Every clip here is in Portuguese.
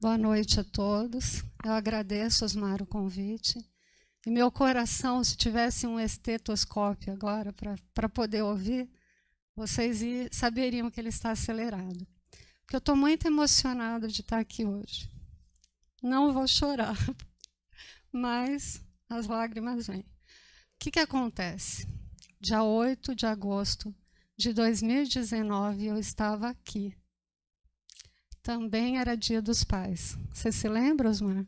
Boa noite a todos. Eu agradeço, Osmar, o convite. E meu coração, se tivesse um estetoscópio agora para poder ouvir, vocês saberiam que ele está acelerado. Porque eu estou muito emocionada de estar aqui hoje. Não vou chorar, mas as lágrimas vêm. O que acontece? Dia 8 de agosto de 2019, eu estava aqui. Também era Dia dos Pais. Você se lembra, Osmar?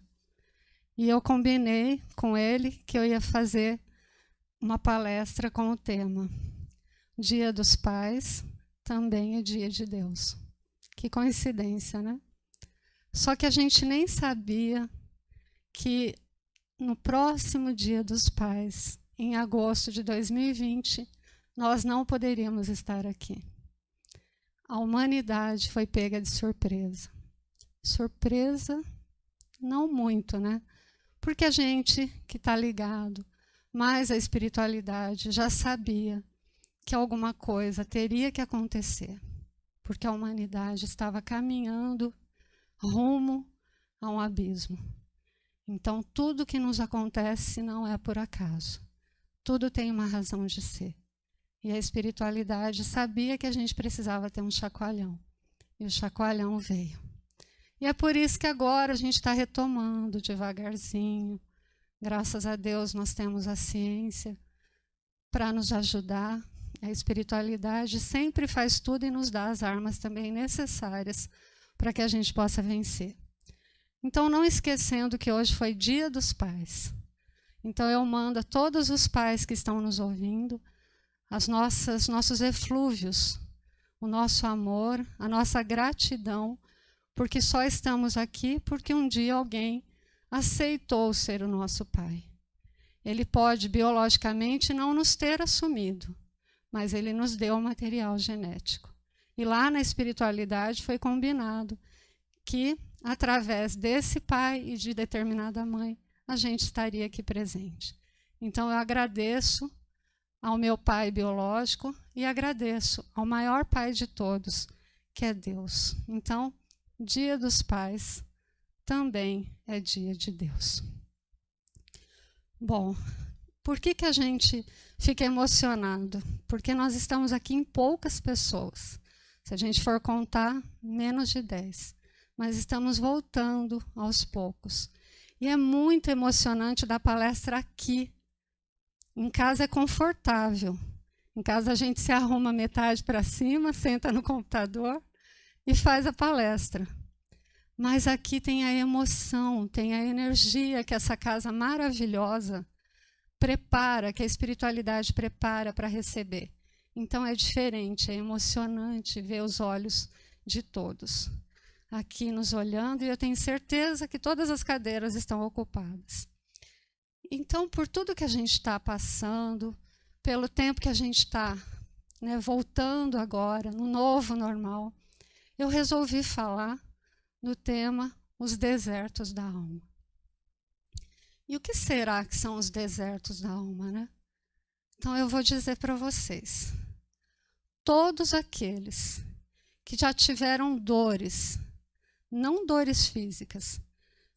E eu combinei com ele que eu ia fazer uma palestra com o tema Dia dos Pais, também é Dia de Deus. Que coincidência, né? Só que a gente nem sabia que no próximo Dia dos Pais, em agosto de 2020, nós não poderíamos estar aqui. A humanidade foi pega de surpresa. Surpresa, não muito, né? Porque a gente que está ligado mais à espiritualidade já sabia que alguma coisa teria que acontecer, porque a humanidade estava caminhando rumo a um abismo. Então, tudo que nos acontece não é por acaso. Tudo tem uma razão de ser. E a espiritualidade sabia que a gente precisava ter um chacoalhão. E o chacoalhão veio. E é por isso que agora a gente está retomando devagarzinho. Graças a Deus nós temos a ciência para nos ajudar. A espiritualidade sempre faz tudo e nos dá as armas também necessárias para que a gente possa vencer. Então, não esquecendo que hoje foi Dia dos Pais. Então, eu mando a todos os pais que estão nos ouvindo nossos eflúvios, o nosso amor, a nossa gratidão, porque só estamos aqui porque um dia alguém aceitou ser o nosso pai. Ele pode biologicamente não nos ter assumido, mas ele nos deu o material genético. E lá na espiritualidade foi combinado que, através desse pai e de determinada mãe, a gente estaria aqui presente. Então, eu agradeço ao meu pai biológico e agradeço ao maior pai de todos, que é Deus. Então, Dia dos Pais também é Dia de Deus. Bom, por que a gente fica emocionado? Porque nós estamos aqui em poucas pessoas. Se a gente for contar, menos de 10. Mas estamos voltando aos poucos. E é muito emocionante dar palestra aqui. Em casa é confortável. Em casa a gente se arruma metade para cima, senta no computador e faz a palestra. Mas aqui tem a emoção, tem a energia que essa casa maravilhosa prepara, que a espiritualidade prepara para receber. Então é diferente, é emocionante ver os olhos de todos aqui nos olhando, e eu tenho certeza que todas as cadeiras estão ocupadas. Então, por tudo que a gente está passando, pelo tempo que a gente está voltando agora, no novo normal, eu resolvi falar no tema Os Desertos da Alma. E o que será que são os desertos da alma, né? Então, eu vou dizer para vocês. Todos aqueles que já tiveram dores, não dores físicas,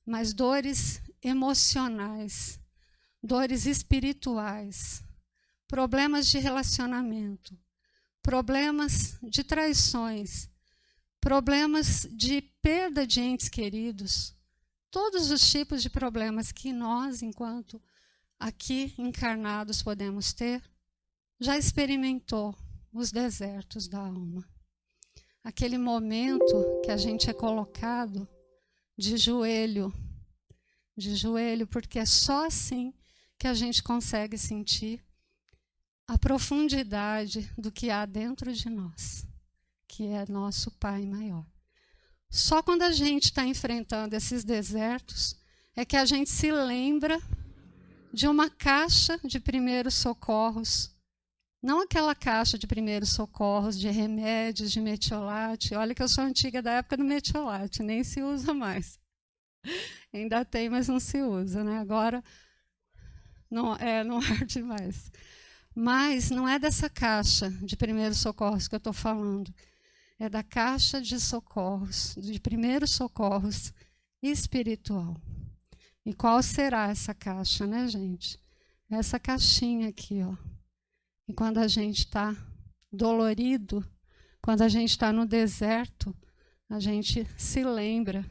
mas dores emocionais, dores espirituais, problemas de relacionamento, problemas de traições, problemas de perda de entes queridos, todos os tipos de problemas que nós, enquanto aqui encarnados, podemos ter, já experimentou os desertos da alma. Aquele momento que a gente é colocado de joelho, porque é só assim que a gente consegue sentir a profundidade do que há dentro de nós, que é nosso Pai maior. Só quando a gente está enfrentando esses desertos é que a gente se lembra de uma caixa de primeiros socorros, não aquela caixa de primeiros socorros de remédios, de metiolate. Olha que eu sou antiga da época do metiolate, nem se usa mais. Ainda tem, mas não se usa, né? Agora não arde mais. Mas não é dessa caixa de primeiros socorros que eu estou falando. É da caixa de socorros, de primeiros socorros, espiritual. E qual será essa caixa, né, gente? Essa caixinha aqui, ó. E quando a gente está dolorido, quando a gente está no deserto, a gente se lembra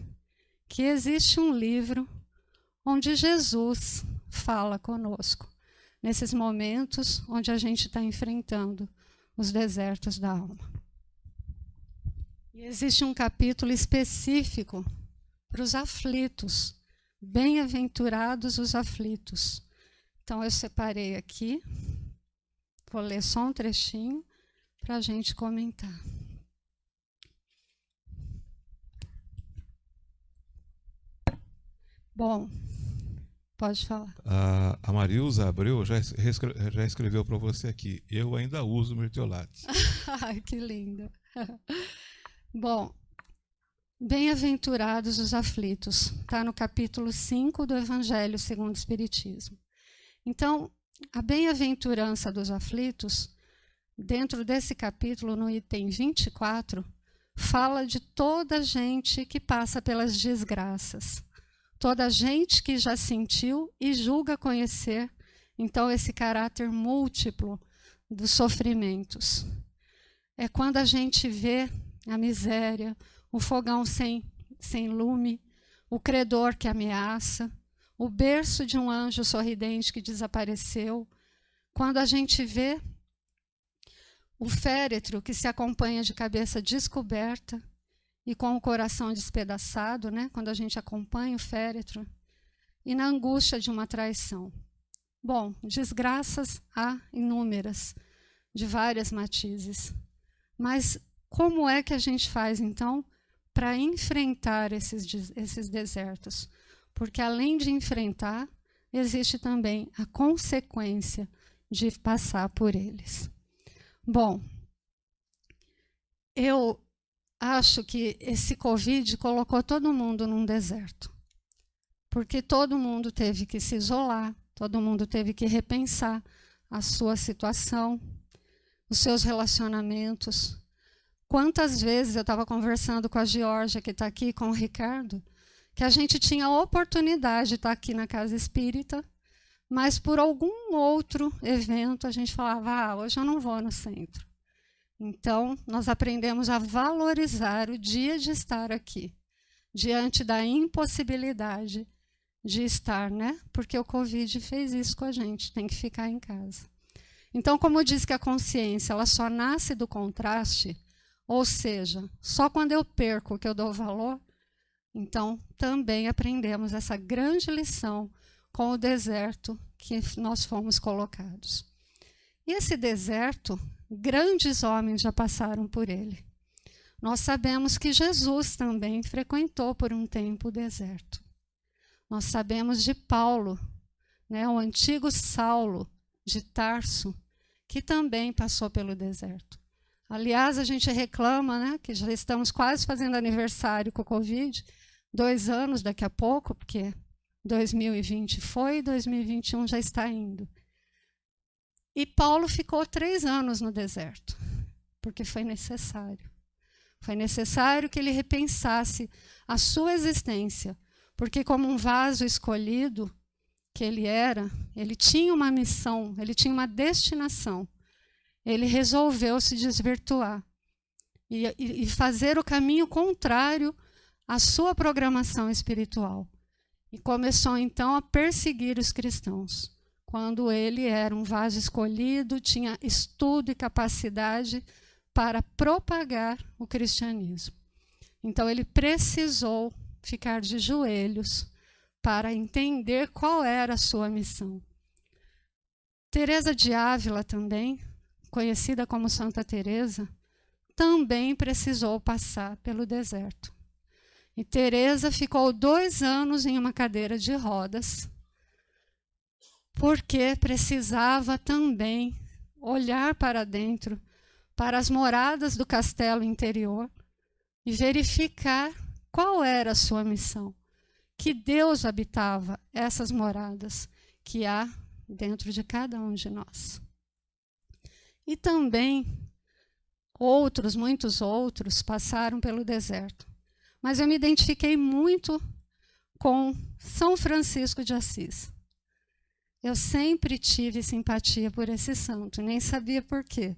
que existe um livro onde Jesus fala conosco, nesses momentos onde a gente está enfrentando os desertos da alma. E existe um capítulo específico para os aflitos. Bem-aventurados os aflitos. Então eu separei aqui, vou ler só um trechinho para a gente comentar. Bom, pode falar. A Marilza Abreu já escreveu para você aqui. Eu ainda uso mertiolate. Ai, que lindo. Bom, bem-aventurados os aflitos. Está no capítulo 5 do Evangelho segundo o Espiritismo. Então, a bem-aventurança dos aflitos, dentro desse capítulo, no item 24, fala de toda a gente que passa pelas desgraças. Toda a gente que já sentiu e julga conhecer, então, esse caráter múltiplo dos sofrimentos. É quando a gente vê a miséria, o fogão sem lume, o credor que ameaça, o berço de um anjo sorridente que desapareceu, quando a gente vê o féretro que se acompanha de cabeça descoberta e com o coração despedaçado, né? Quando a gente acompanha o féretro, e na angústia de uma traição. Bom, desgraças há inúmeras, de várias matizes. Mas como é que a gente faz, então, para enfrentar esses desertos? Porque além de enfrentar, existe também a consequência de passar por eles. Bom, eu acho que esse Covid colocou todo mundo num deserto. Porque todo mundo teve que se isolar, todo mundo teve que repensar a sua situação, os seus relacionamentos. Quantas vezes eu estava conversando com a Georgia, que está aqui, com o Ricardo, que a gente tinha a oportunidade de estar aqui na Casa Espírita, mas por algum outro evento a gente falava, hoje eu não vou no centro. Então, nós aprendemos a valorizar o dia de estar aqui, diante da impossibilidade de estar, né? Porque o Covid fez isso com a gente, tem que ficar em casa. Então, como diz que a consciência ela só nasce do contraste, ou seja, só quando eu perco que eu dou valor, então também aprendemos essa grande lição com o deserto que nós fomos colocados. E esse deserto, grandes homens já passaram por ele. Nós sabemos que Jesus também frequentou por um tempo o deserto. Nós sabemos de Paulo, né, o antigo Saulo de Tarso, que também passou pelo deserto. Aliás, a gente reclama, né, que já estamos quase fazendo aniversário com o Covid, 2 anos daqui a pouco, porque 2020 foi, 2021 já está indo. E Paulo ficou 3 anos no deserto, porque foi necessário. Foi necessário que ele repensasse a sua existência, porque como um vaso escolhido que ele era, ele tinha uma missão, ele tinha uma destinação. Ele resolveu se desvirtuar e fazer o caminho contrário à sua programação espiritual. E começou então a perseguir os cristãos, quando ele era um vaso escolhido, tinha estudo e capacidade para propagar o cristianismo. Então ele precisou ficar de joelhos para entender qual era a sua missão. Teresa de Ávila também, conhecida como Santa Teresa, também precisou passar pelo deserto. E Teresa ficou 2 anos em uma cadeira de rodas, porque precisava também olhar para dentro, para as moradas do castelo interior e verificar qual era a sua missão. Que Deus habitava essas moradas que há dentro de cada um de nós. E também muitos outros passaram pelo deserto. Mas eu me identifiquei muito com São Francisco de Assis. Eu sempre tive simpatia por esse santo, nem sabia por quê.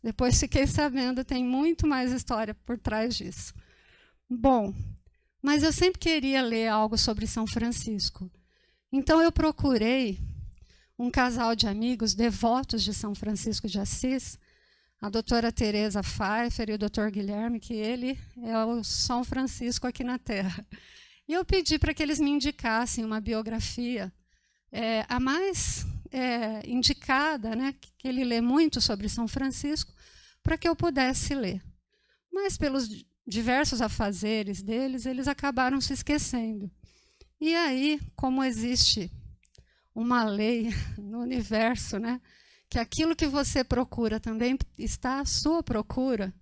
Depois fiquei sabendo, tem muito mais história por trás disso. Bom, mas eu sempre queria ler algo sobre São Francisco. Então eu procurei um casal de amigos devotos de São Francisco de Assis, a doutora Teresa Pfeiffer e o doutor Guilherme, que ele é o São Francisco aqui na Terra. E eu pedi para que eles me indicassem uma biografia, a mais indicada, né, que ele lê muito sobre São Francisco, para que eu pudesse ler. Mas pelos diversos afazeres deles, eles acabaram se esquecendo. E aí, como existe uma lei no universo, né, que aquilo que você procura também está à sua procura,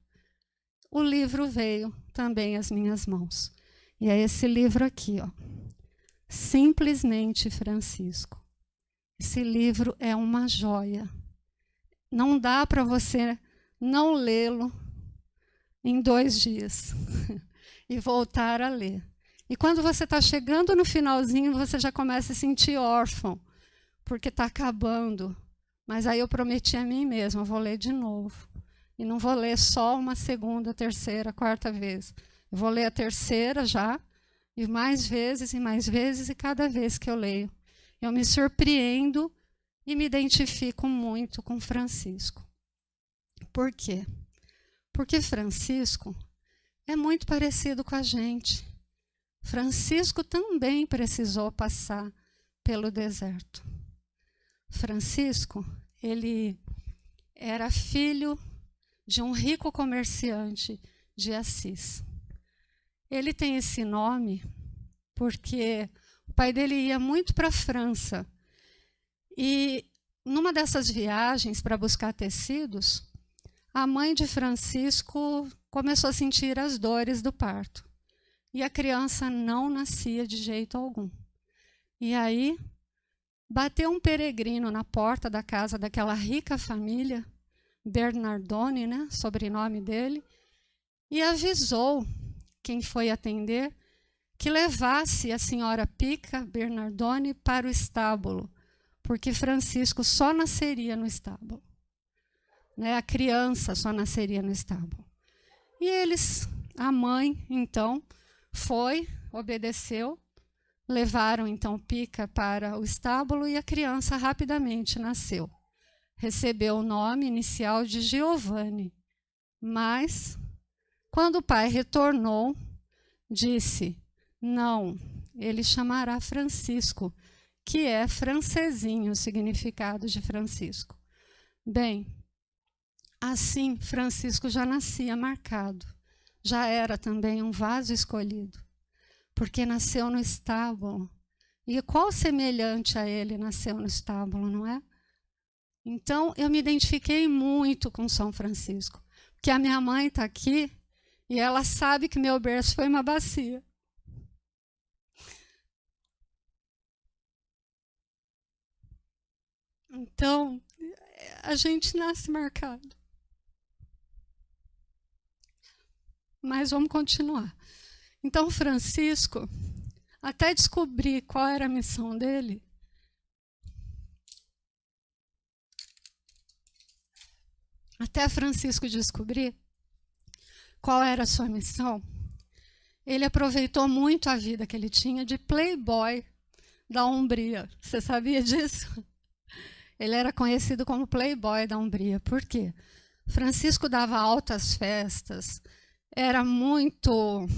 o livro veio também às minhas mãos. E é esse livro aqui, ó, Simplesmente Francisco. Esse livro é uma joia. Não dá para você não lê-lo em 2 dias e voltar a ler. E quando você está chegando no finalzinho, você já começa a se sentir órfão, porque está acabando. Mas aí eu prometi a mim mesma, eu vou ler de novo. E não vou ler só uma segunda, terceira, quarta vez. Eu vou ler a terceira já, e mais vezes, e cada vez que eu leio, eu me surpreendo e me identifico muito com Francisco. Por quê? Porque Francisco é muito parecido com a gente. Francisco também precisou passar pelo deserto. Francisco, ele era filho de um rico comerciante de Assis. Ele tem esse nome porque o pai dele ia muito para a França. E numa dessas viagens para buscar tecidos, a mãe de Francisco começou a sentir as dores do parto. E a criança não nascia de jeito algum. E aí bateu um peregrino na porta da casa daquela rica família, Bernardoni, né, sobrenome dele, e avisou quem foi atender que levasse a senhora Pica Bernardoni para o estábulo, porque Francisco só nasceria no estábulo. Né, a criança só nasceria no estábulo. E eles, a mãe, então, foi, obedeceu, levaram então Pica para o estábulo e a criança rapidamente nasceu. Recebeu o nome inicial de Giovanni, mas quando o pai retornou, disse: não, ele chamará Francisco, que é francesinho o significado de Francisco. Bem, assim Francisco já nascia marcado, já era também um vaso escolhido, porque nasceu no estábulo. E qual semelhante a ele nasceu no estábulo, não é? Então, eu me identifiquei muito com São Francisco, porque a minha mãe está aqui e ela sabe que meu berço foi uma bacia. Então, a gente nasce marcado. Mas vamos continuar. Então, Francisco, até descobrir qual era a missão dele, até Francisco descobrir qual era a sua missão, ele aproveitou muito a vida que ele tinha de playboy da Hungria. Você sabia disso? Ele era conhecido como playboy da Hungria. Por quê? Francisco dava altas festas, era muito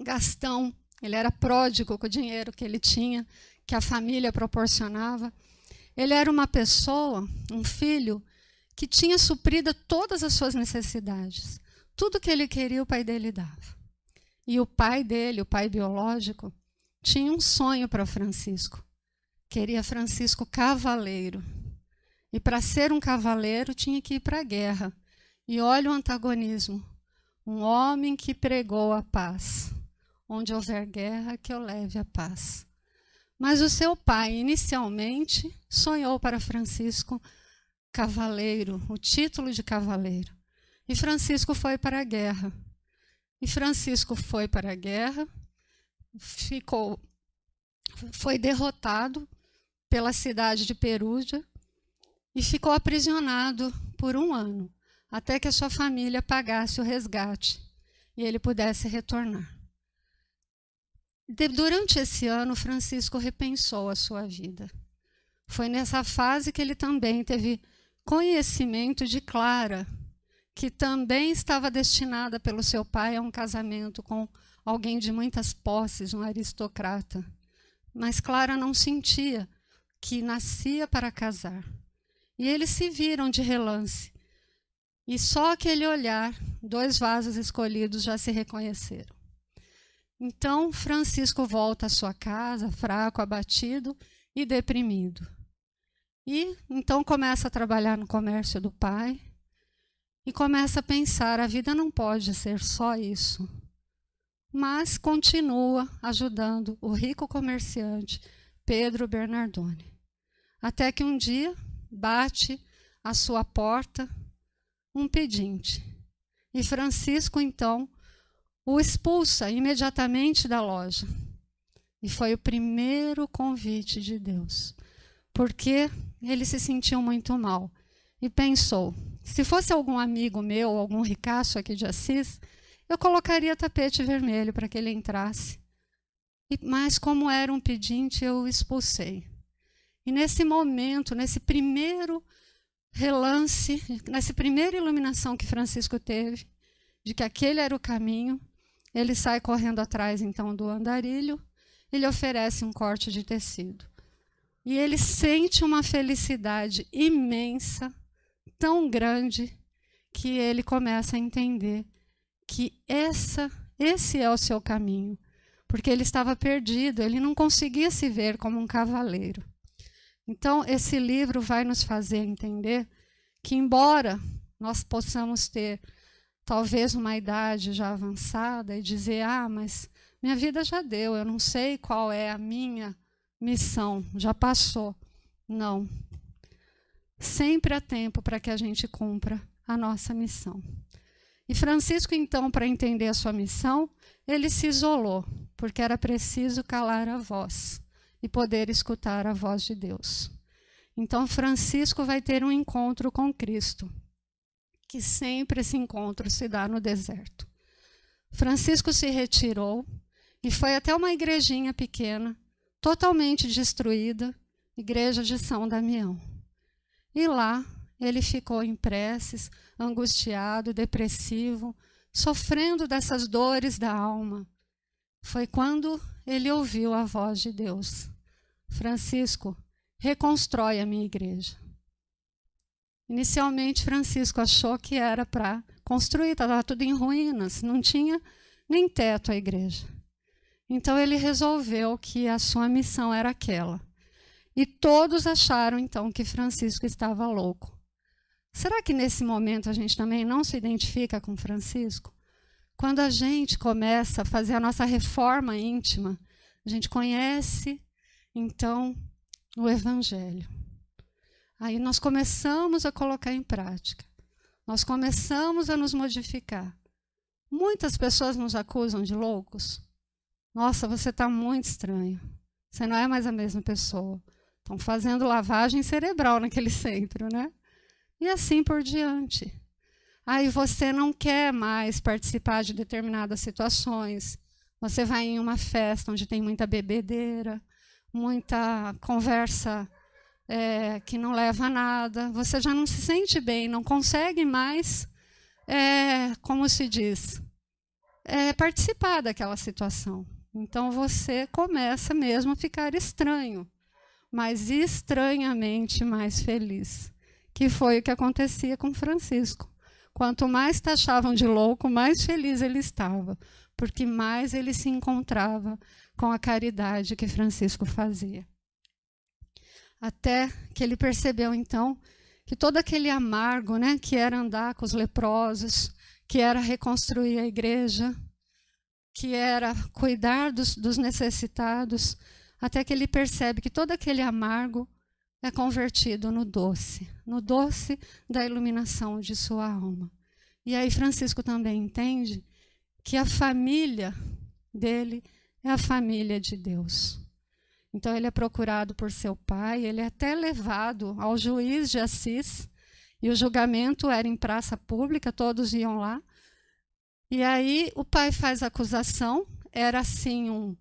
gastão, ele era pródigo com o dinheiro que ele tinha, que a família proporcionava. Ele era uma pessoa, um filho, que tinha suprido todas as suas necessidades. Tudo que ele queria, o pai dele dava. E o pai dele, o pai biológico, tinha um sonho para Francisco. Queria Francisco cavaleiro. E para ser um cavaleiro, tinha que ir para a guerra. E olha o antagonismo. Um homem que pregou a paz. Onde houver guerra, que eu leve a paz. Mas o seu pai, inicialmente, sonhou para Francisco cavaleiro, o título de cavaleiro. E Francisco foi para a guerra. E Francisco foi para a guerra, ficou foi derrotado pela cidade de Perúgia e ficou aprisionado por 1 ano, até que a sua família pagasse o resgate e ele pudesse retornar. Durante esse ano, Francisco repensou a sua vida. Foi nessa fase que ele também teve conhecimento de Clara, que também estava destinada pelo seu pai a um casamento com alguém de muitas posses, um aristocrata. Mas Clara não sentia que nascia para casar. E eles se viram de relance. E só aquele olhar, 2 vasos escolhidos já se reconheceram. Então, Francisco volta à sua casa, fraco, abatido e deprimido. E então começa a trabalhar no comércio do pai e começa a pensar, a vida não pode ser só isso. Mas continua ajudando o rico comerciante Pedro Bernardone. Até que um dia bate à sua porta um pedinte. E Francisco, então, o expulsa imediatamente da loja. E foi o primeiro convite de Deus, porque ele se sentiu muito mal e pensou, se fosse algum amigo meu, algum ricaço aqui de Assis, eu colocaria tapete vermelho para que ele entrasse. Mas como era um pedinte, eu o expulsei. E nesse momento, nesse primeiro relance, nessa primeira iluminação que Francisco teve, de que aquele era o caminho, ele sai correndo atrás, então, do andarilho, ele oferece um corte de tecido. E ele sente uma felicidade imensa, tão grande, que ele começa a entender que esse é o seu caminho, porque ele estava perdido, ele não conseguia se ver como um cavaleiro. Então, esse livro vai nos fazer entender que, embora nós possamos ter talvez uma idade já avançada e dizer, mas minha vida já deu, eu não sei qual é a minha missão, já passou. Não. Sempre há tempo para que a gente cumpra a nossa missão. E Francisco, então, para entender a sua missão, ele se isolou, porque era preciso calar a voz e poder escutar a voz de Deus. Então, Francisco vai ter um encontro com Cristo, que sempre esse encontro se dá no deserto. Francisco se retirou e foi até uma igrejinha pequena, totalmente destruída, igreja de São Damião. E lá ele ficou em preces, angustiado, depressivo, sofrendo dessas dores da alma. Foi quando ele ouviu a voz de Deus. Francisco, reconstrói a minha igreja. Inicialmente, Francisco achou que era para construir, estava tudo em ruínas, não tinha nem teto a igreja. Então, ele resolveu que a sua missão era aquela. E todos acharam, então, que Francisco estava louco. Será que nesse momento a gente também não se identifica com Francisco? Quando a gente começa a fazer a nossa reforma íntima, a gente conhece, então, o Evangelho. Aí nós começamos a colocar em prática. Nós começamos a nos modificar. Muitas pessoas nos acusam de loucos. Nossa, você está muito estranho. Você não é mais a mesma pessoa. Estão fazendo lavagem cerebral naquele centro, né? E assim por diante. Aí você não quer mais participar de determinadas situações. Você vai em uma festa onde tem muita bebedeira, muita conversa que não leva a nada. Você já não se sente bem, não consegue mais, como se diz, participar daquela situação. Então você começa mesmo a ficar estranho, mas estranhamente mais feliz, que foi o que acontecia com Francisco. Quanto mais taxavam de louco, mais feliz ele estava, porque mais ele se encontrava com a caridade que Francisco fazia. Até que ele percebeu, então, que todo aquele amargo, né, que era andar com os leprosos, que era reconstruir a igreja, que era cuidar dos necessitados, até que ele percebe que todo aquele amargo é convertido no doce da iluminação de sua alma. E aí Francisco também entende que a família dele é a família de Deus. Então ele é procurado por seu pai, ele é até levado ao juiz de Assis, e o julgamento era em praça pública, todos iam lá. E aí o pai faz acusação, era assim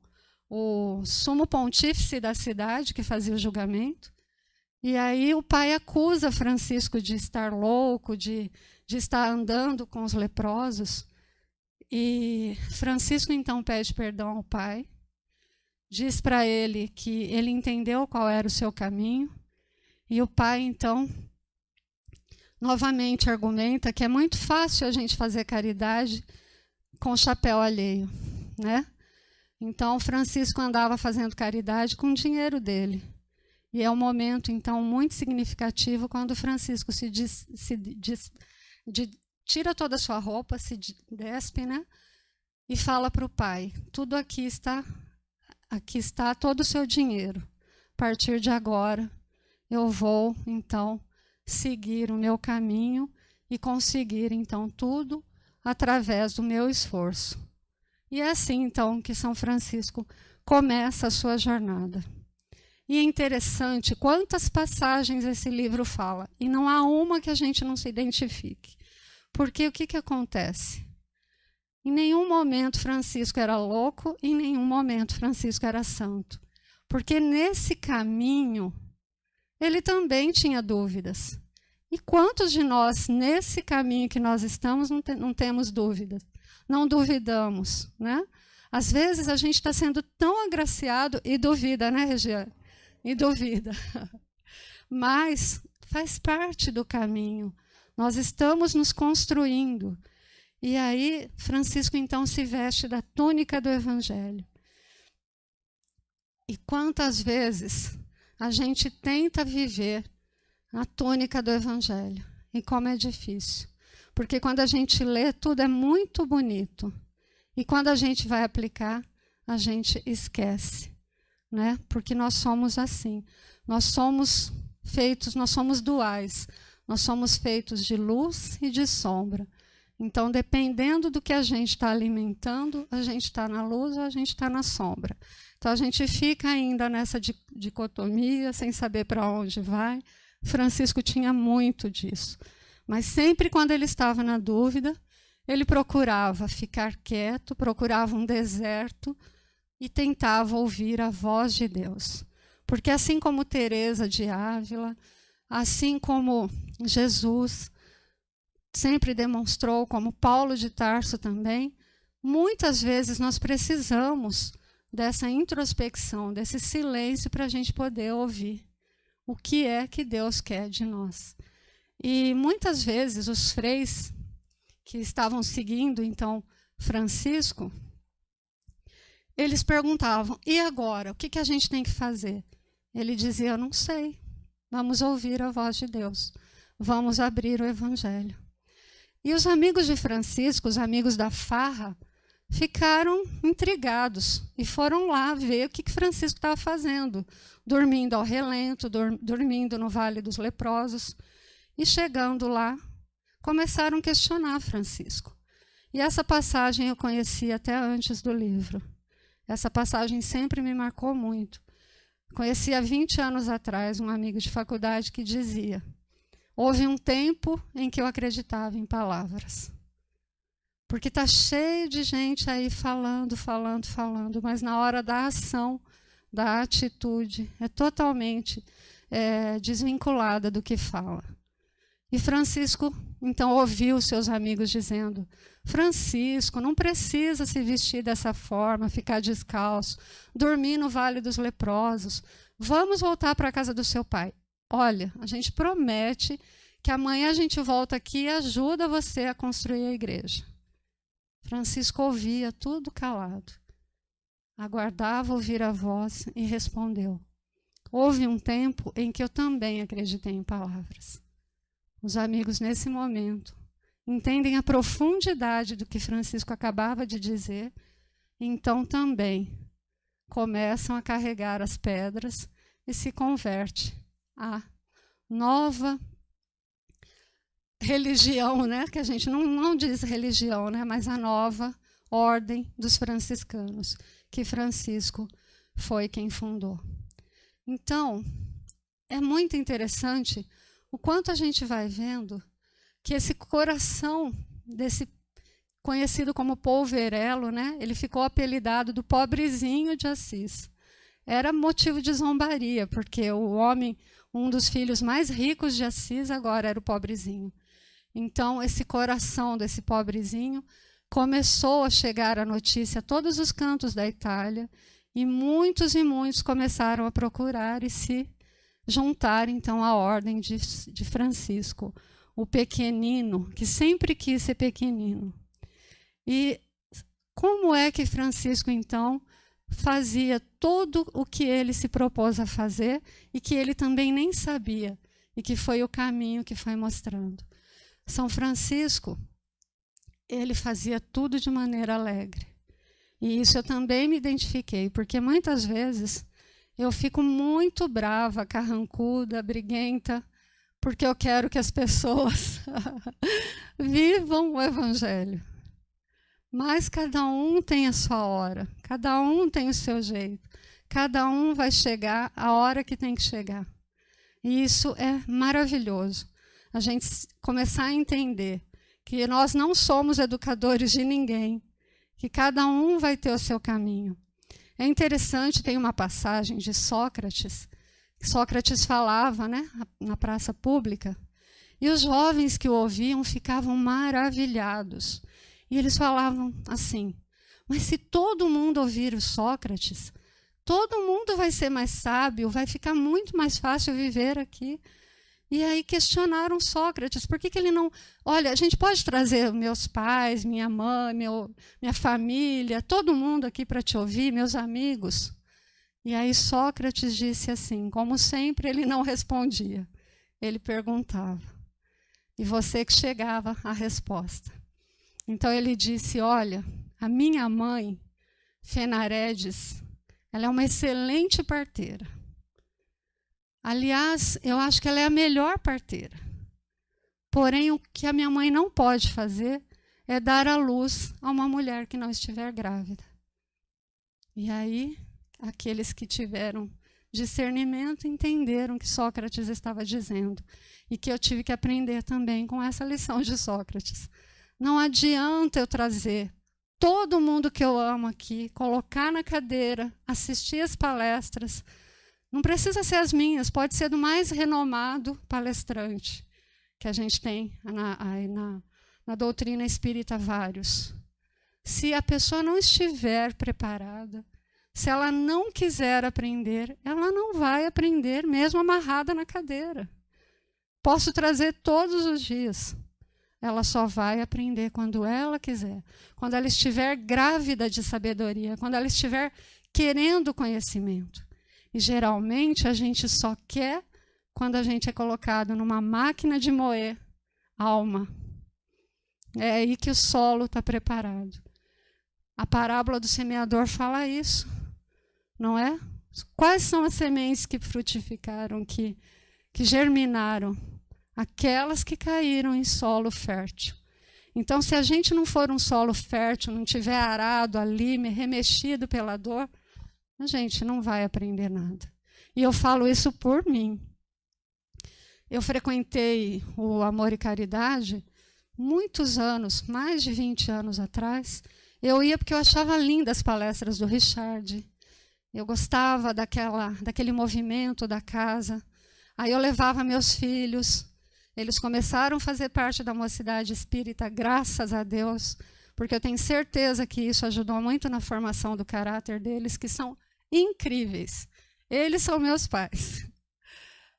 o sumo pontífice da cidade que fazia o julgamento. E aí o pai acusa Francisco de estar louco, de estar andando com os leprosos. E Francisco então pede perdão ao pai, diz para ele que ele entendeu qual era o seu caminho. E o pai então novamente argumenta que é muito fácil a gente fazer caridade com chapéu alheio, né? Então Francisco andava fazendo caridade com o dinheiro dele. E é um momento, então, muito significativo quando Francisco tira toda a sua roupa, se despe, né? E fala para o pai, tudo aqui está todo o seu dinheiro. A partir de agora, eu vou, então, seguir o meu caminho e conseguir, então, tudo através do meu esforço. E é assim, então, que São Francisco começa a sua jornada. E é interessante quantas passagens esse livro fala, e não há uma que a gente não se identifique. Porque o que acontece? Em nenhum momento Francisco era louco, em nenhum momento Francisco era santo. Porque nesse caminho, ele também tinha dúvidas. E quantos de nós, nesse caminho que nós estamos, não temos dúvidas? Não duvidamos, né? Às vezes a gente está sendo tão agraciado e duvida, né, Regiane? E duvida. Mas faz parte do caminho. Nós estamos nos construindo. E aí, Francisco, então, se veste da túnica do Evangelho. E quantas vezes a gente tenta viver a túnica do Evangelho? E como é difícil. Porque quando a gente lê, tudo é muito bonito. E quando a gente vai aplicar, a gente esquece. Né? Porque nós somos assim. Nós somos duais. Nós somos feitos de luz e de sombra. Então, dependendo do que a gente está alimentando, a gente está na luz ou a gente está na sombra. Então, a gente fica ainda nessa dicotomia, sem saber para onde vai. Francisco tinha muito disso. Mas sempre quando ele estava na dúvida, ele procurava ficar quieto, procurava um deserto e tentava ouvir a voz de Deus. Porque assim como Teresa de Ávila, assim como Jesus sempre demonstrou, como Paulo de Tarso também, muitas vezes nós precisamos dessa introspecção, desse silêncio para a gente poder ouvir o que é que Deus quer de nós. E muitas vezes os freis que estavam seguindo, então, Francisco, eles perguntavam, e agora? O que a gente tem que fazer? Ele dizia, eu não sei. Vamos ouvir a voz de Deus. Vamos abrir o Evangelho. E os amigos de Francisco, os amigos da farra, ficaram intrigados e foram lá ver o que Francisco estava fazendo. Dormindo ao relento, dormindo no Vale dos Leprosos. E chegando lá, começaram a questionar Francisco. E essa passagem eu conheci até antes do livro. Essa passagem sempre me marcou muito. Conheci há 20 anos atrás um amigo de faculdade que dizia, houve um tempo em que eu acreditava em palavras. Porque está cheio de gente aí falando, mas na hora da ação, da atitude, é totalmente desvinculada do que fala. E Francisco, então, ouviu seus amigos dizendo, Francisco, não precisa se vestir dessa forma, ficar descalço, dormir no Vale dos Leprosos. Vamos voltar para a casa do seu pai. Olha, a gente promete que amanhã a gente volta aqui e ajuda você a construir a igreja. Francisco ouvia tudo calado. Aguardava ouvir a voz e respondeu. Houve um tempo em que eu também acreditei em palavras. Os amigos, nesse momento, entendem a profundidade do que Francisco acabava de dizer, então também começam a carregar as pedras e se converte à nova religião, né? Que a gente não diz religião, né? Mas a nova ordem dos franciscanos, que Francisco foi quem fundou. Então, é muito interessante o quanto a gente vai vendo que esse coração desse conhecido como polverelo, né, ele ficou apelidado do pobrezinho de Assis. Era motivo de zombaria, porque o homem, um dos filhos mais ricos de Assis, agora era o pobrezinho. Então, esse coração desse pobrezinho começou a chegar a notícia a todos os cantos da Itália, e muitos começaram a procurar e se juntar, então, à ordem de Francisco, o pequenino, que sempre quis ser pequenino. E como é que Francisco, então, fazia tudo o que ele se propôs a fazer e que ele também nem sabia, e que foi o caminho que foi mostrando? São Francisco, ele fazia tudo de maneira alegre. E isso eu também me identifiquei, porque muitas vezes eu fico muito brava, carrancuda, briguenta, porque eu quero que as pessoas vivam o Evangelho. Mas cada um tem a sua hora, cada um tem o seu jeito, cada um vai chegar a hora que tem que chegar. E isso é maravilhoso, a gente começar a entender que nós não somos educadores de ninguém, que cada um vai ter o seu caminho. É interessante, tem uma passagem de Sócrates, que Sócrates falava, né, na praça pública, e os jovens que o ouviam ficavam maravilhados. E eles falavam assim: mas se todo mundo ouvir o Sócrates, todo mundo vai ser mais sábio, vai ficar muito mais fácil viver aqui. E aí questionaram Sócrates, por que ele não... Olha, a gente pode trazer meus pais, minha mãe, minha família, todo mundo aqui para te ouvir, meus amigos. E aí Sócrates disse assim, como sempre ele não respondia, ele perguntava. E você que chegava à resposta. Então ele disse, olha, a minha mãe, Fenaredes, ela é uma excelente parteira. Aliás, eu acho que ela é a melhor parteira. Porém, o que a minha mãe não pode fazer é dar à luz a uma mulher que não estiver grávida. E aí, aqueles que tiveram discernimento entenderam o que Sócrates estava dizendo. E que eu tive que aprender também com essa lição de Sócrates. Não adianta eu trazer todo mundo que eu amo aqui, colocar na cadeira, assistir as palestras. Não precisa ser as minhas, pode ser do mais renomado palestrante, que a gente tem na doutrina espírita vários. Se a pessoa não estiver preparada, se ela não quiser aprender, ela não vai aprender mesmo amarrada na cadeira. Posso trazer todos os dias. Ela só vai aprender quando ela quiser, quando ela estiver grávida de sabedoria, quando ela estiver querendo conhecimento. E geralmente a gente só quer quando a gente é colocado numa máquina de moer alma. É aí que o solo está preparado. A parábola do semeador fala isso, não é? Quais são as sementes que frutificaram, que germinaram? Aquelas que caíram em solo fértil. Então, se a gente não for um solo fértil, não tiver arado ali, remexido pela dor, a gente não vai aprender nada. E eu falo isso por mim. Eu frequentei o Amor e Caridade muitos anos, mais de 20 anos atrás. Eu ia porque eu achava lindas as palestras do Richard. Eu gostava daquele movimento da casa. Aí eu levava meus filhos. Eles começaram a fazer parte da mocidade espírita, graças a Deus, porque eu tenho certeza que isso ajudou muito na formação do caráter deles, que são incríveis. Eles são meus pais.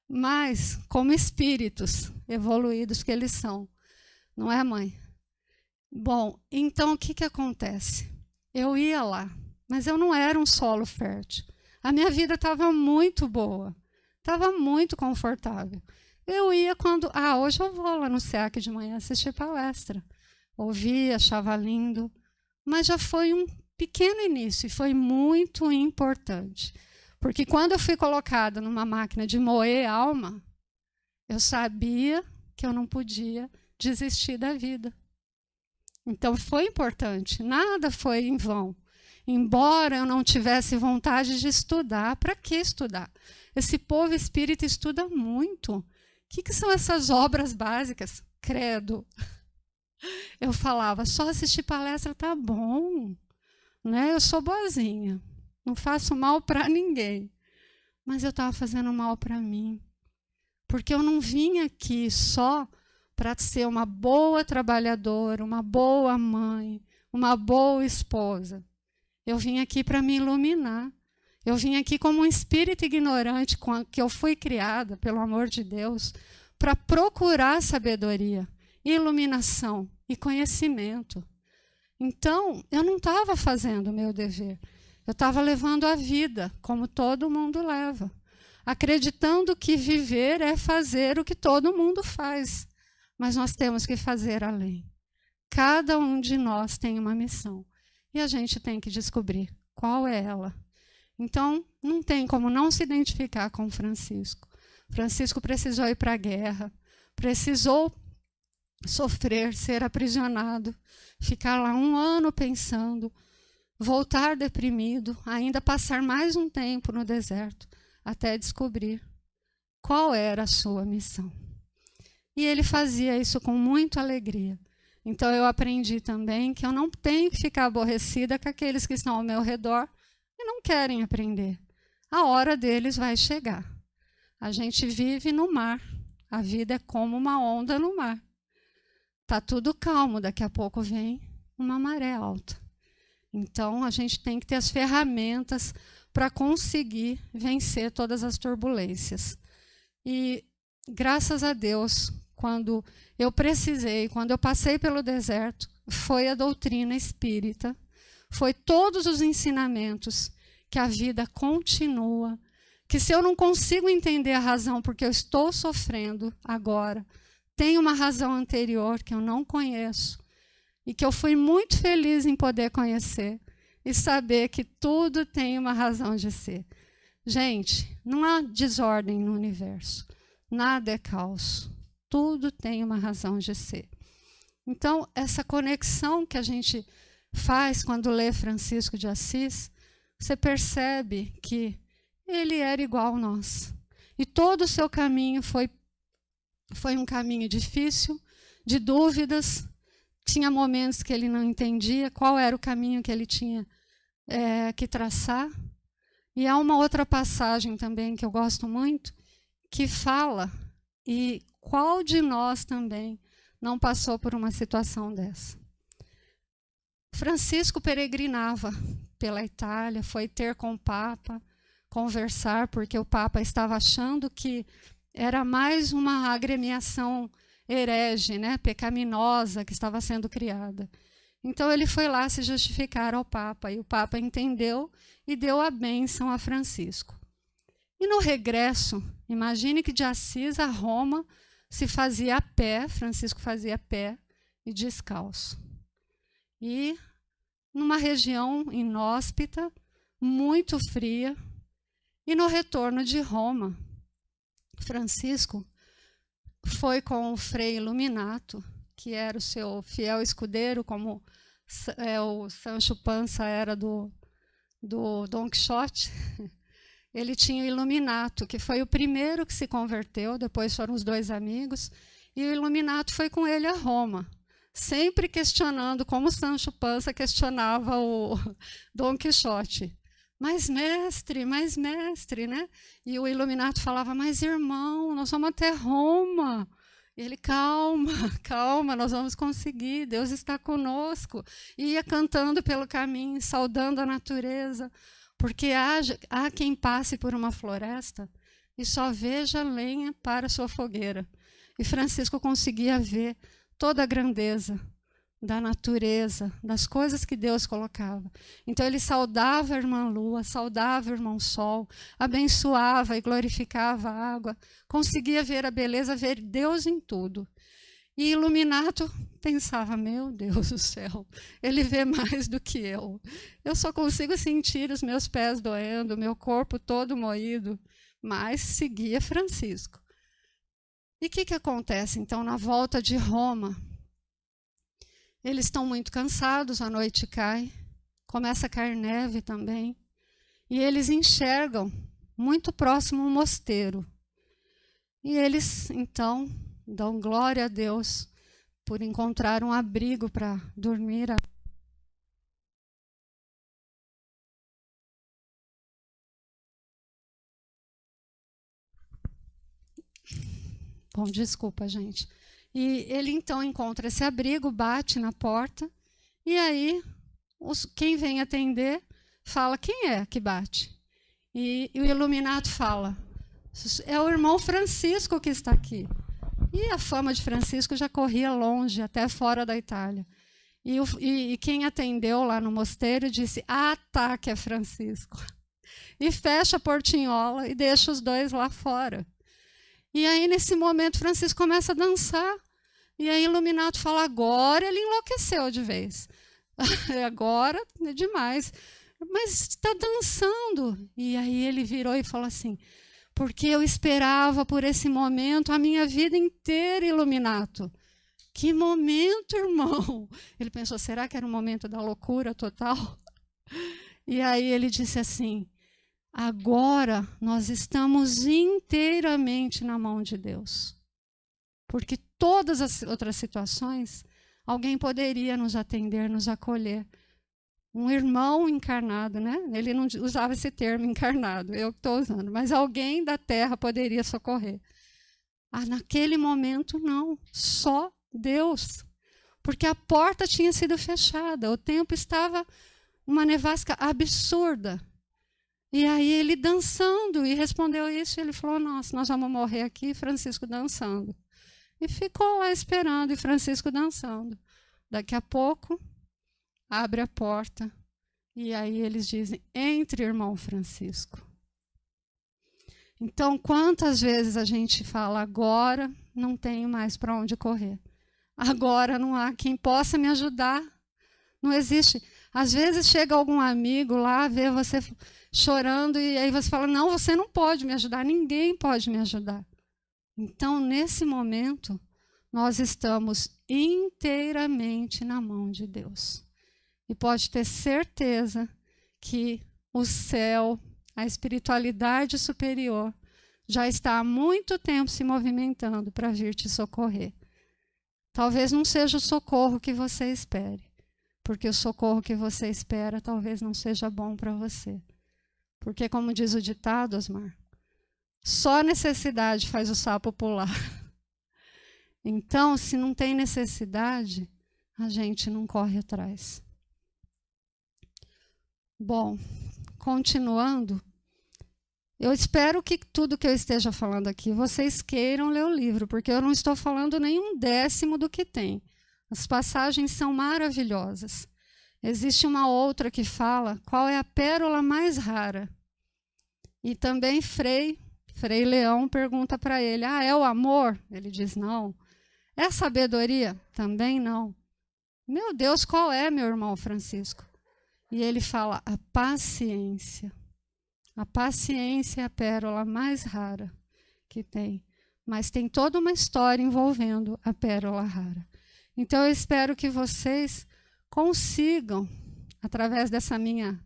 Mas, como espíritos evoluídos que eles são, não é, mãe? Bom, então o que acontece? Eu ia lá, mas eu não era um solo fértil. A minha vida estava muito boa, estava muito confortável. Eu ia quando... hoje eu vou lá no SEAC de manhã assistir palestra. Ouvi, achava lindo, mas já foi um pequeno início e foi muito importante. Porque quando eu fui colocada numa máquina de moer alma, eu sabia que eu não podia desistir da vida. Então foi importante, nada foi em vão. Embora eu não tivesse vontade de estudar, para que estudar? Esse povo espírita estuda muito. O que são essas obras básicas? Credo. Eu falava, só assistir palestra tá bom, né? Eu sou boazinha, não faço mal para ninguém. Mas eu estava fazendo mal para mim, porque eu não vim aqui só para ser uma boa trabalhadora, uma boa mãe, uma boa esposa. Eu vim aqui para me iluminar. Eu vim aqui como um espírito ignorante, que eu fui criada, pelo amor de Deus, para procurar sabedoria, iluminação e conhecimento. Então, eu não estava fazendo o meu dever. Eu estava levando a vida, como todo mundo leva, acreditando que viver é fazer o que todo mundo faz. Mas nós temos que fazer além. Cada um de nós tem uma missão. E a gente tem que descobrir qual é ela. Então, não tem como não se identificar com Francisco. Francisco precisou ir para a guerra, precisou sofrer, ser aprisionado, ficar lá 1 ano pensando, voltar deprimido, ainda passar mais um tempo no deserto, até descobrir qual era a sua missão. E ele fazia isso com muita alegria. Então eu aprendi também que eu não tenho que ficar aborrecida com aqueles que estão ao meu redor e não querem aprender. A hora deles vai chegar. A gente vive no mar. A vida é como uma onda no mar. Está tudo calmo, daqui a pouco vem uma maré alta. Então, a gente tem que ter as ferramentas para conseguir vencer todas as turbulências. E, graças a Deus, quando eu precisei, quando eu passei pelo deserto, foi a doutrina espírita, foi todos os ensinamentos que a vida continua, que se eu não consigo entender a razão porque eu estou sofrendo agora, tem uma razão anterior que eu não conheço e que eu fui muito feliz em poder conhecer e saber que tudo tem uma razão de ser. Gente, não há desordem no universo, nada é caos, tudo tem uma razão de ser. Então, essa conexão que a gente faz quando lê Francisco de Assis, você percebe que ele era igual a nós. E todo o seu caminho foi um caminho difícil, de dúvidas. Tinha momentos que ele não entendia qual era o caminho que ele tinha que traçar. E há uma outra passagem também que eu gosto muito, que fala, e qual de nós também não passou por uma situação dessa? Francisco peregrinava pela Itália, foi ter com o Papa, conversar, porque o Papa estava achando que era mais uma agremiação herege, né, pecaminosa que estava sendo criada. Então ele foi lá se justificar ao Papa, e o Papa entendeu e deu a bênção a Francisco. E no regresso, imagine que de Assis a Roma se fazia a pé, Francisco fazia a pé e descalço. E numa região inóspita, muito fria, e no retorno de Roma, Francisco foi com o Frei Iluminato, que era o seu fiel escudeiro, como o Sancho Panza era do Dom Quixote. Ele tinha o Iluminato, que foi o primeiro que se converteu, depois foram os 2 amigos, e o Iluminato foi com ele a Roma, sempre questionando, como Sancho Panza questionava o Dom Quixote. Mas mestre, né? E o Iluminato falava, mas irmão, nós vamos até Roma. E ele, calma, calma, nós vamos conseguir, Deus está conosco. E ia cantando pelo caminho, saudando a natureza, porque há quem passe por uma floresta e só veja lenha para sua fogueira. E Francisco conseguia ver toda a grandeza da natureza, das coisas que Deus colocava. Então ele saudava a irmã Lua, saudava o irmão Sol, abençoava e glorificava a água, conseguia ver a beleza, ver Deus em tudo. E Iluminato pensava, meu Deus do céu, ele vê mais do que eu. Eu só consigo sentir os meus pés doendo, meu corpo todo moído, mas seguia Francisco. E o que acontece, então, na volta de Roma? Eles estão muito cansados, a noite cai, começa a cair neve também, e eles enxergam muito próximo um mosteiro. E eles, então, dão glória a Deus por encontrar um abrigo para dormir. Bom, desculpa, gente. E ele, então, encontra esse abrigo, bate na porta, e aí quem vem atender fala, quem é que bate? E o iluminado fala, é o irmão Francisco que está aqui. E a fama de Francisco já corria longe, até fora da Itália. E quem atendeu lá no mosteiro disse, ah, tá, que é Francisco. E fecha a portinhola e deixa os dois lá fora. E aí, nesse momento, Francisco começa a dançar. E aí, iluminado fala, agora ele enlouqueceu de vez. Agora é demais. Mas está dançando. E aí ele virou e falou assim, porque eu esperava por esse momento a minha vida inteira, Iluminato. Que momento, irmão! Ele pensou, será que era o momento da loucura total? E aí ele disse assim, agora nós estamos inteiramente na mão de Deus. Porque todas as outras situações, alguém poderia nos atender, nos acolher. Um irmão encarnado, né? Ele não usava esse termo encarnado, eu que estou usando, mas alguém da terra poderia socorrer. Ah, naquele momento, não, só Deus. Porque a porta tinha sido fechada, o tempo estava uma nevasca absurda. E aí ele dançando, e respondeu isso, e ele falou, nossa, nós vamos morrer aqui, Francisco dançando. E ficou lá esperando, e Francisco dançando. Daqui a pouco, abre a porta, e aí eles dizem, entre, irmão Francisco. Então, quantas vezes a gente fala, agora não tenho mais para onde correr. Agora não há quem possa me ajudar. Não existe. Às vezes chega algum amigo lá, vê você chorando, e aí você fala, não, você não pode me ajudar, ninguém pode me ajudar. Então, nesse momento, nós estamos inteiramente na mão de Deus. E pode ter certeza que o céu, a espiritualidade superior, já está há muito tempo se movimentando para vir te socorrer. Talvez não seja o socorro que você espere, porque o socorro que você espera talvez não seja bom para você. Porque, como diz o ditado, Osmar, só necessidade faz o sapo pular. Então, se não tem necessidade, a gente não corre atrás. Bom, continuando, eu espero que tudo que eu esteja falando aqui, vocês queiram ler o livro, porque eu não estou falando nem um décimo do que tem. As passagens são maravilhosas. Existe uma outra que fala qual é a pérola mais rara. E também Frei Leão pergunta para ele, ah, é o amor? Ele diz, não. É a sabedoria? Também não. Meu Deus, qual é, meu irmão Francisco? E ele fala, a paciência. A paciência é a pérola mais rara que tem. Mas tem toda uma história envolvendo a pérola rara. Então, eu espero que vocês consigam, através dessa minha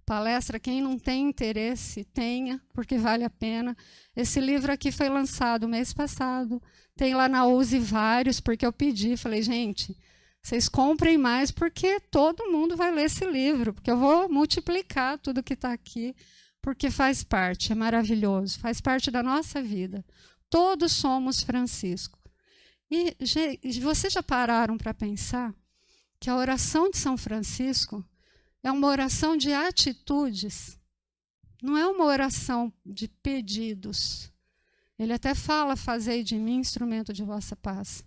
palestra, quem não tem interesse, tenha, porque vale a pena. Esse livro aqui foi lançado mês passado. Tem lá na USE vários, porque eu pedi, falei, gente, vocês comprem mais, porque todo mundo vai ler esse livro, porque eu vou multiplicar tudo que está aqui, porque faz parte, é maravilhoso, faz parte da nossa vida. Todos somos Francisco. E vocês já pararam para pensar que a oração de São Francisco é uma oração de atitudes, não é uma oração de pedidos. Ele até fala, fazei de mim instrumento de vossa paz.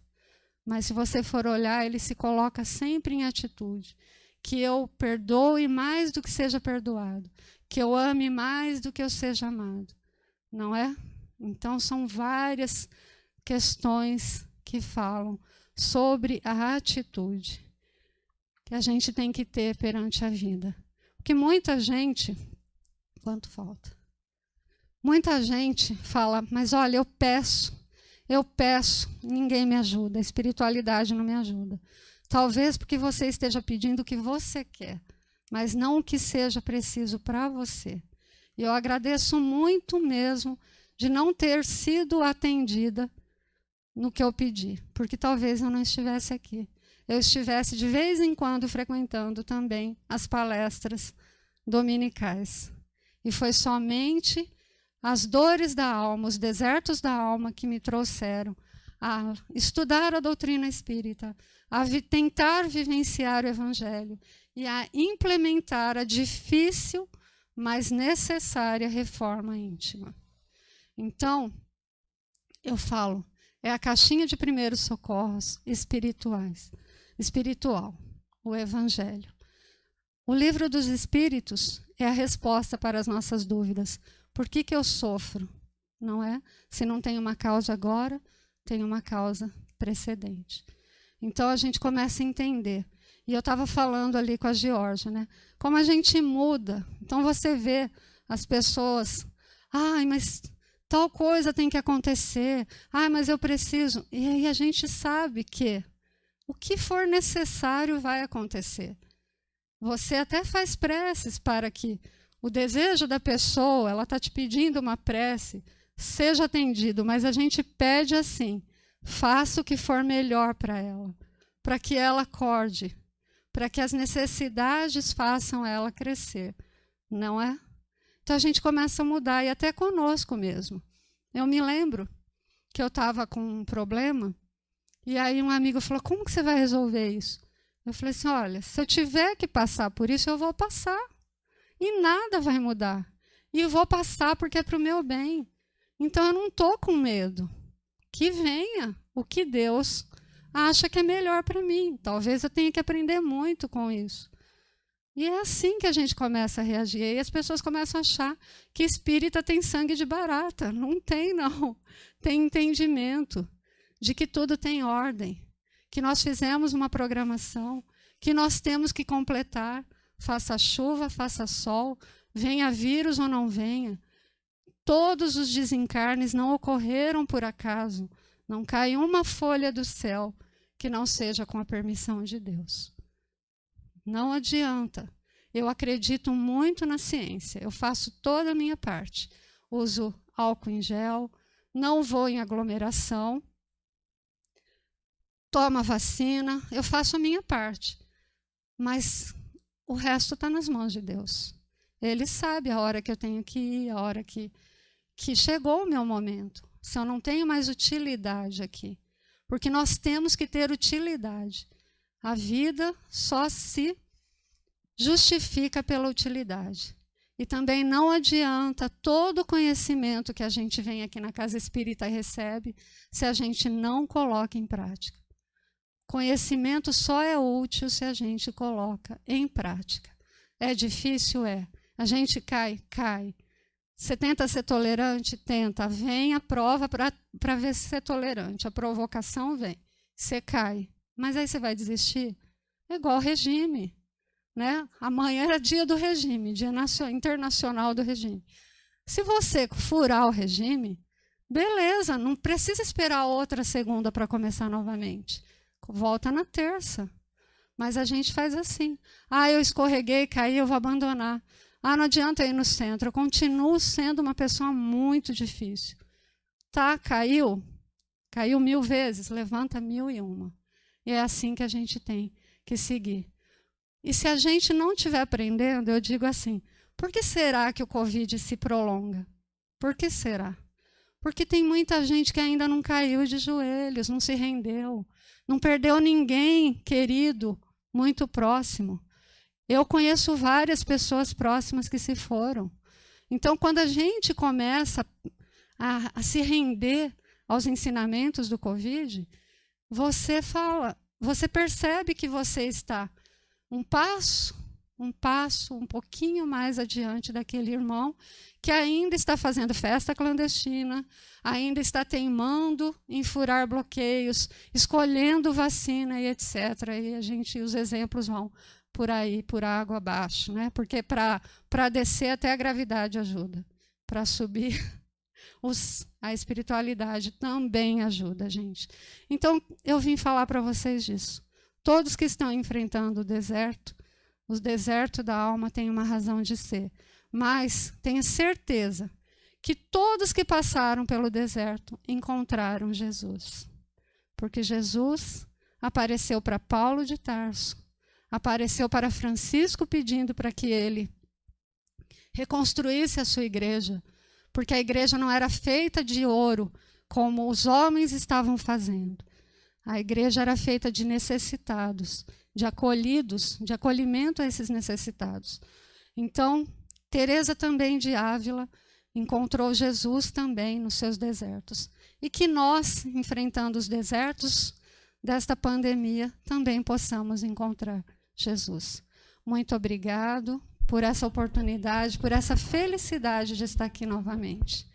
Mas se você for olhar, ele se coloca sempre em atitude. Que eu perdoe mais do que seja perdoado. Que eu ame mais do que eu seja amado. Não é? Então, são várias questões que falam sobre a atitude que a gente tem que ter perante a vida. Porque muita gente... Quanto falta? Muita gente fala, mas olha, eu peço, ninguém me ajuda, a espiritualidade não me ajuda. Talvez porque você esteja pedindo o que você quer, mas não o que seja preciso para você. E eu agradeço muito mesmo de não ter sido atendida no que eu pedi, porque talvez eu não estivesse aqui. Eu estivesse de vez em quando frequentando também as palestras dominicais. E foi somente as dores da alma, os desertos da alma que me trouxeram a estudar a doutrina espírita, a tentar vivenciar o evangelho e a implementar a difícil, mas necessária reforma íntima. Então, eu falo, é a caixinha de primeiros socorros espiritual, o evangelho. O livro dos Espíritos é a resposta para as nossas dúvidas. Por que eu sofro? Não é? Se não tem uma causa agora, tem uma causa precedente. Então a gente começa a entender. E eu estava falando ali com a Georgia, né? Como a gente muda. Então você vê as pessoas, ai, mas tal coisa tem que acontecer, ai, mas eu preciso. E aí a gente sabe que o que for necessário vai acontecer. Você até faz preces para que o desejo da pessoa, ela está te pedindo uma prece, seja atendido, mas a gente pede assim, faça o que for melhor para ela, para que ela acorde, para que as necessidades façam ela crescer, não é? Então a gente começa a mudar, e até conosco mesmo. Eu me lembro que eu estava com um problema, e aí um amigo falou, como que você vai resolver isso? Eu falei assim, olha, se eu tiver que passar por isso, eu vou passar. E nada vai mudar. E eu vou passar porque é para o meu bem. Então eu não estou com medo. Que venha o que Deus acha que é melhor para mim. Talvez eu tenha que aprender muito com isso. E é assim que a gente começa a reagir. E as pessoas começam a achar que espírita tem sangue de barata. Não tem, não. Tem entendimento de que tudo tem ordem. Que nós fizemos uma programação, que nós temos que completar. Faça chuva, faça sol, venha vírus ou não venha. Todos os desencarnes não ocorreram por acaso. Não cai uma folha do céu que não seja com a permissão de Deus. Não adianta. Eu acredito muito na ciência. Eu faço toda a minha parte. Uso álcool em gel, não vou em aglomeração, tomo a vacina, eu faço a minha parte. Mas o resto está nas mãos de Deus. Ele sabe a hora que eu tenho que ir, a hora que chegou o meu momento. Se eu não tenho mais utilidade aqui. Porque nós temos que ter utilidade. A vida só se justifica pela utilidade. E também não adianta todo o conhecimento que a gente vem aqui na Casa Espírita e recebe, se a gente não coloca em prática. Conhecimento só é útil se a gente coloca em prática. É difícil? É. A gente cai? Cai. Você tenta ser tolerante? Tenta. Vem a prova para ver se é tolerante. A provocação vem. Você cai. Mas aí você vai desistir? É igual ao regime. Né? Amanhã era dia do regime, dia internacional do regime. Se você furar o regime, beleza, não precisa esperar outra segunda para começar novamente. Volta na terça. Mas a gente faz assim. Ah, eu escorreguei, caí, eu vou abandonar. Ah, não adianta ir no centro. Eu continuo sendo uma pessoa muito difícil. Tá, caiu? Caiu 1000 vezes, levanta 1001. E é assim que a gente tem que seguir. E se a gente não estiver aprendendo, eu digo assim, por que será que o Covid se prolonga? Por que será? Porque tem muita gente que ainda não caiu de joelhos, não se rendeu, não perdeu ninguém querido, muito próximo. Eu conheço várias pessoas próximas que se foram. Então, quando a gente começa a se render aos ensinamentos do Covid, você percebe que você está um pouquinho mais adiante daquele irmão que ainda está fazendo festa clandestina, ainda está teimando em furar bloqueios, escolhendo vacina e etc. E os exemplos vão por aí, por água abaixo, né? Porque para descer até a gravidade ajuda, para subir a espiritualidade também ajuda, gente. Então, eu vim falar para vocês disso. Todos que estão enfrentando o deserto, O deserto da alma tem uma razão de ser. Mas tenha certeza que todos que passaram pelo deserto encontraram Jesus. Porque Jesus apareceu para Paulo de Tarso, apareceu para Francisco pedindo para que ele reconstruísse a sua igreja, porque a igreja não era feita de ouro, como os homens estavam fazendo. A igreja era feita de necessitados, de acolhidos, de acolhimento a esses necessitados. Então, Teresa também de Ávila encontrou Jesus também nos seus desertos. E que nós, enfrentando os desertos desta pandemia, também possamos encontrar Jesus. Muito obrigado por essa oportunidade, por essa felicidade de estar aqui novamente.